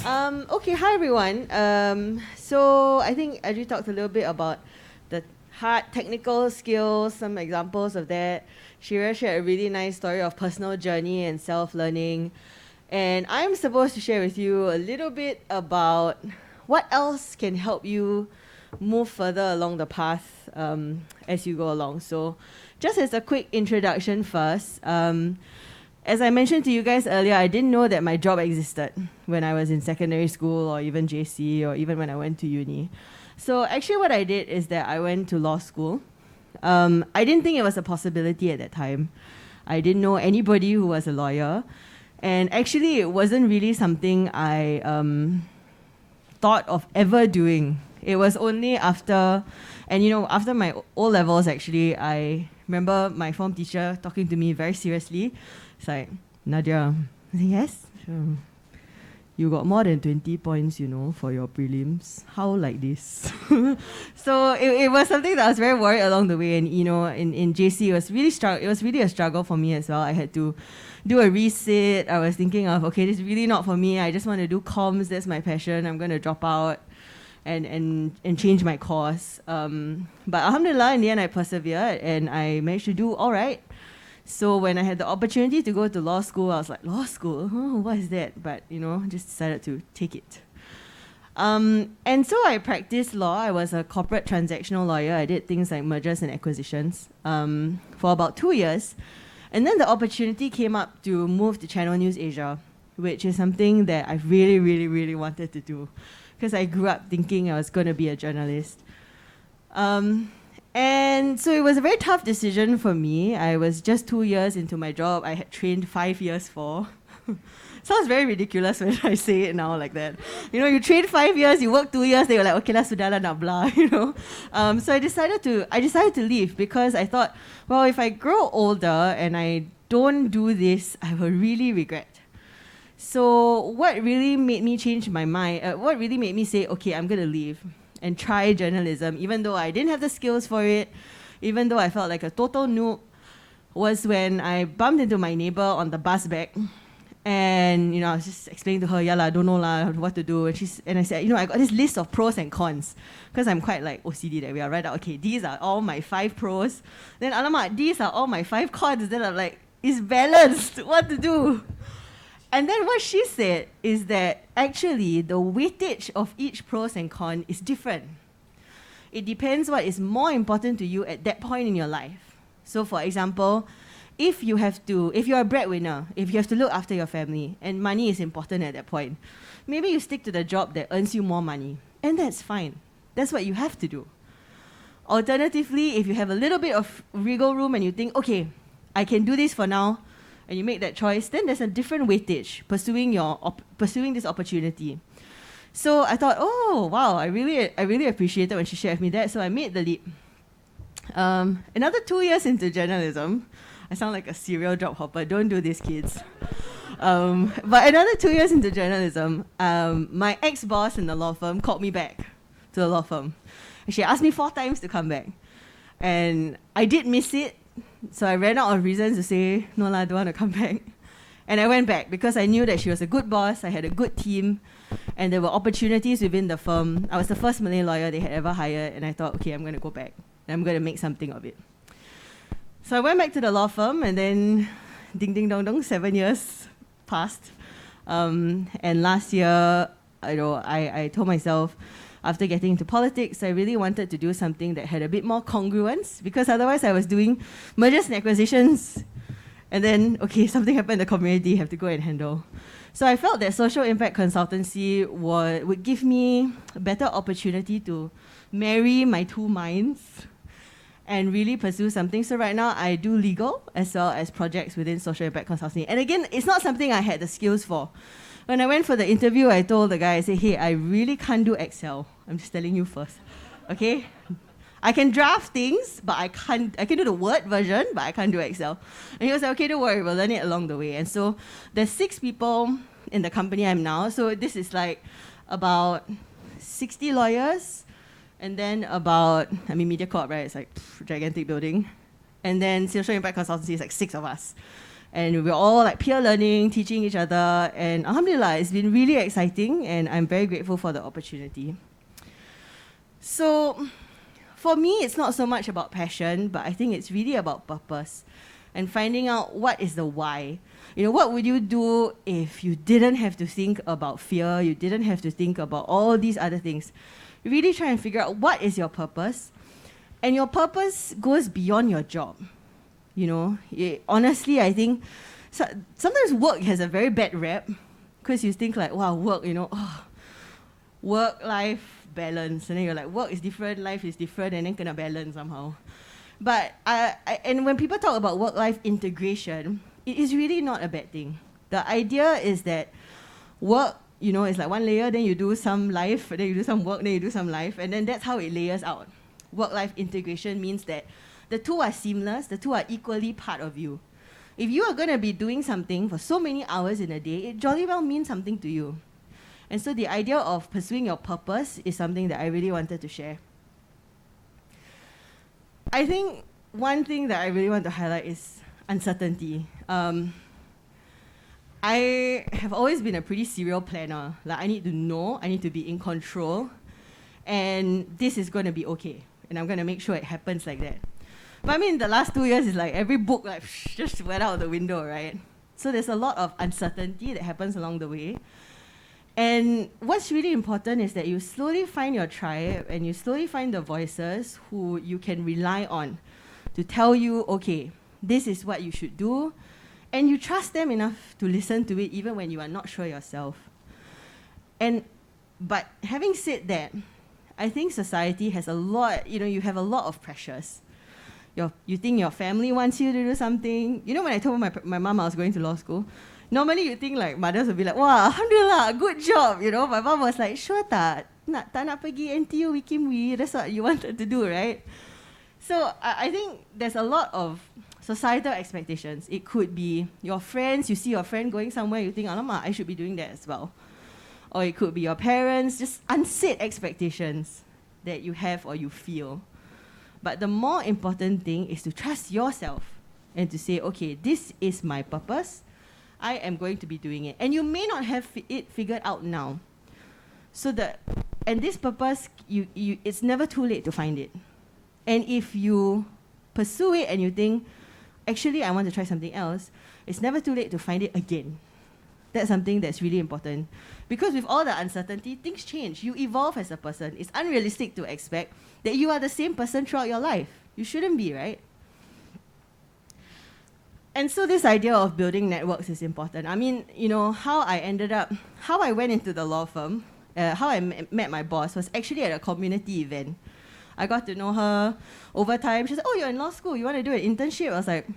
Okay, hi everyone. So I think Adri talked a little bit about the hard technical skills, some examples of that. Shira shared a really nice story of personal journey and self-learning. And I'm supposed to share with you a little bit about what else can help you move further along the path as you go along. So just as a quick introduction first, as I mentioned to you guys earlier, I didn't know that my job existed when I was in secondary school or even JC or even when I went to uni. So actually what I did is that I went to law school. I didn't think it was a possibility at that time. I didn't know anybody who was a lawyer. And actually it wasn't really something I thought of ever doing. It was only after, and after my O-levels actually, I remember my form teacher talking to me very seriously. It's like, Nadia, I said, yes, sure. You got more than 20 points, for your prelims. How like this? So it was something that I was very worried along the way. And, in JC, it was really a struggle for me as well. I had to do a resit. I was thinking of, okay, this is really not for me. I just want to do comms. That's my passion. I'm going to drop out and change my course. But alhamdulillah, in the end, I persevered and I managed to do all right. So when I had the opportunity to go to law school, I was like, law school? Oh, what is that? But, just decided to take it. And so I practiced law. I was a corporate transactional lawyer. I did things like mergers and acquisitions for about 2 years. And then the opportunity came up to move to Channel News Asia, which is something that I really, really, really wanted to do because I grew up thinking I was going to be a journalist. And so it was a very tough decision for me. I was just 2 years into my job. I had trained 5 years for. Sounds very ridiculous when I say it now like that. You train 5 years, you work 2 years, they were like, okay lah, sudahlah nak blah, So I decided to leave because I thought, well, if I grow older and I don't do this, I will really regret. So what really made me change my mind, what really made me say, okay, I'm going to leave and try journalism, even though I didn't have the skills for it, even though I felt like a total noob, was when I bumped into my neighbor on the bus back. And, I was just explaining to her, yeah lah, don't know lah, what to do. And I said, I got this list of pros and cons. Because I'm quite like OCD that way. I write out, okay, these are all my 5 pros. Then, alamak, these are all my 5 cons. Then I'm like, it's balanced, what to do? And then what she said is that actually the weightage of each pros and cons is different. It depends what is more important to you at that point in your life. So for example, if you're a breadwinner, if you have to look after your family and money is important at that point, maybe you stick to the job that earns you more money. And that's fine. That's what you have to do. Alternatively, if you have a little bit of wiggle room and you think, okay, I can do this for now, and you make that choice, then there's a different weightage pursuing this opportunity. So I thought, oh wow, I really appreciated when she shared with me that. So I made the leap. Another 2 years into journalism, I sound like a serial job hopper. Don't do this, kids. But another 2 years into journalism, my ex-boss in the law firm called me back to the law firm. And she asked me 4 times to come back, and I did miss it. So I ran out of reasons to say, no lah, I don't want to come back. And I went back because I knew that she was a good boss, I had a good team, and there were opportunities within the firm. I was the first Malay lawyer they had ever hired, and I thought, okay, I'm going to go back, and I'm going to make something of it. So I went back to the law firm, and then ding ding dong dong, 7 years passed. And last year, I told myself, after getting into politics, I really wanted to do something that had a bit more congruence, because otherwise I was doing mergers and acquisitions, and then, okay, something happened in the community, you have to go and handle. So I felt that social impact consultancy would give me a better opportunity to marry my 2 minds and really pursue something. So right now, I do legal as well as projects within social impact consultancy. And again, it's not something I had the skills for. When I went for the interview, I told the guy, I said, hey, I really can't do Excel. I'm just telling you first, okay? I can draft things, but I can do the Word version, but I can't do Excel. And he was like, okay, don't worry, we'll learn it along the way. And so there's 6 people in the company I'm now. So this is like about 60 lawyers, and then MediaCorp, right? It's like gigantic building. And then social impact consultancy is like 6 of us. And we're all like peer learning, teaching each other. And alhamdulillah, it's been really exciting and I'm very grateful for the opportunity. So for me, it's not so much about passion, but I think it's really about purpose and finding out what is the why. What would you do if you didn't have to think about fear, you didn't have to think about all these other things? Really try and figure out what is your purpose. And your purpose goes beyond your job. Honestly, I think sometimes work has a very bad rep because you think like, wow, work, work-life balance. And then you're like, work is different, life is different, and then kena balance somehow. But and when people talk about work-life integration, it is really not a bad thing. The idea is that work, is like one layer, then you do some life, then you do some work, then you do some life, and then that's how it layers out. Work-life integration means that the two are seamless, the two are equally part of you. If you are going to be doing something for so many hours in a day, it jolly well means something to you. And so the idea of pursuing your purpose is something that I really wanted to share. I think one thing that I really want to highlight is uncertainty. I have always been a pretty serial planner. Like, I need to know, I need to be in control, and this is going to be okay. And I'm going to make sure it happens like that. But I mean, the last 2 years is like every book just went out the window, right? So there's a lot of uncertainty that happens along the way. And what's really important is that you slowly find your tribe and you slowly find the voices who you can rely on to tell you, okay, this is what you should do. And you trust them enough to listen to it even when you are not sure yourself. But having said that, I think society has a lot, you have a lot of pressures. You think your family wants you to do something. When I told my mom I was going to law school, normally you think like mothers would be like, wow, alhamdulillah, good job. My mom was like, sure tak nak pergi NTU WIKIMWI, that's what you wanted to do, right? So I think there's a lot of societal expectations. It could be your friends, you see your friend going somewhere, you think, alamak, I should be doing that as well. Or it could be your parents, just unsaid expectations that you have or you feel. But the more important thing is to trust yourself and to say, okay, this is my purpose. I am going to be doing it. And you may not have it figured out now. And this purpose, it's never too late to find it. And if you pursue it and you think, actually, I want to try something else, it's never too late to find it again. That's something that's really important. Because with all the uncertainty, things change. You evolve as a person. It's unrealistic to expect that you are the same person throughout your life. You shouldn't be, right? And so this idea of building networks is important. I mean, how I went into the law firm, how I met my boss was actually at a community event. I got to know her over time. She said, oh, you're in law school, you want to do an internship? I was like,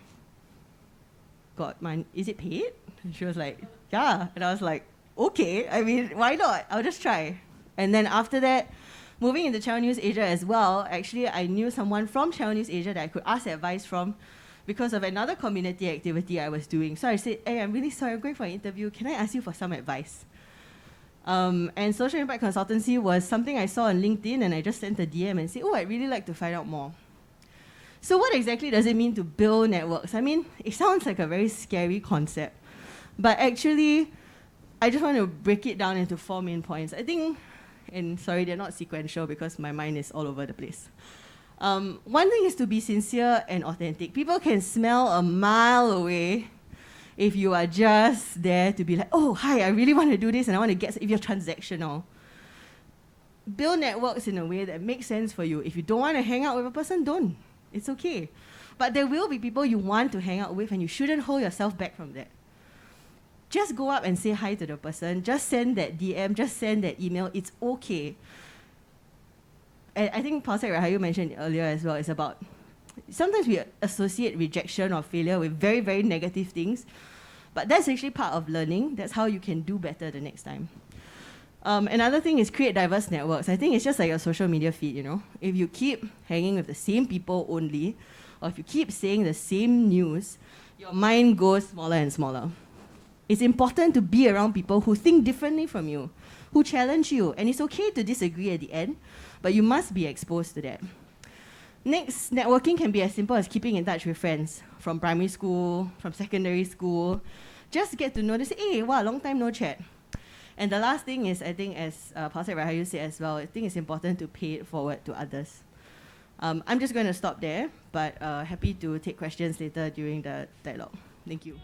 God, is it paid? And she was like, yeah. And I was like, okay, I mean, why not? I'll just try. And then after that, moving into Channel News Asia as well, actually I knew someone from Channel News Asia that I could ask advice from because of another community activity I was doing. So I said, hey, I'm really sorry, I'm going for an interview. Can I ask you for some advice? And social impact consultancy was something I saw on LinkedIn, and I just sent a DM and said, oh, I'd really like to find out more. So what exactly does it mean to build networks? I mean, it sounds like a very scary concept, but actually, I just want to break it down into 4 main points. I think, and sorry, they're not sequential because my mind is all over the place. One thing is to be sincere and authentic. People can smell a mile away if you are just there to be like, oh, hi, I really want to do this and I want to get, if you're transactional. Build networks in a way that makes sense for you. If you don't want to hang out with a person, don't. It's okay. But there will be people you want to hang out with and you shouldn't hold yourself back from that. Just go up and say hi to the person. Just send that DM, just send that email. It's okay. And I think Pausek Rahayu mentioned earlier as well, it's about sometimes we associate rejection or failure with very, very negative things, but that's actually part of learning. That's how you can do better the next time. Another thing is create diverse networks. I think it's just like your social media feed, If you keep hanging with the same people only, or if you keep saying the same news, your mind goes smaller and smaller. It's important to be around people who think differently from you, who challenge you, and it's okay to disagree at the end, but you must be exposed to that. Next, networking can be as simple as keeping in touch with friends. from primary school, from secondary school, just get to know this, hey, wow, long time no chat. And the last thing is, I think as Pastor Rahayu said as well, I think it's important to pay it forward to others. I'm just going to stop there, but happy to take questions later during the dialogue. Thank you.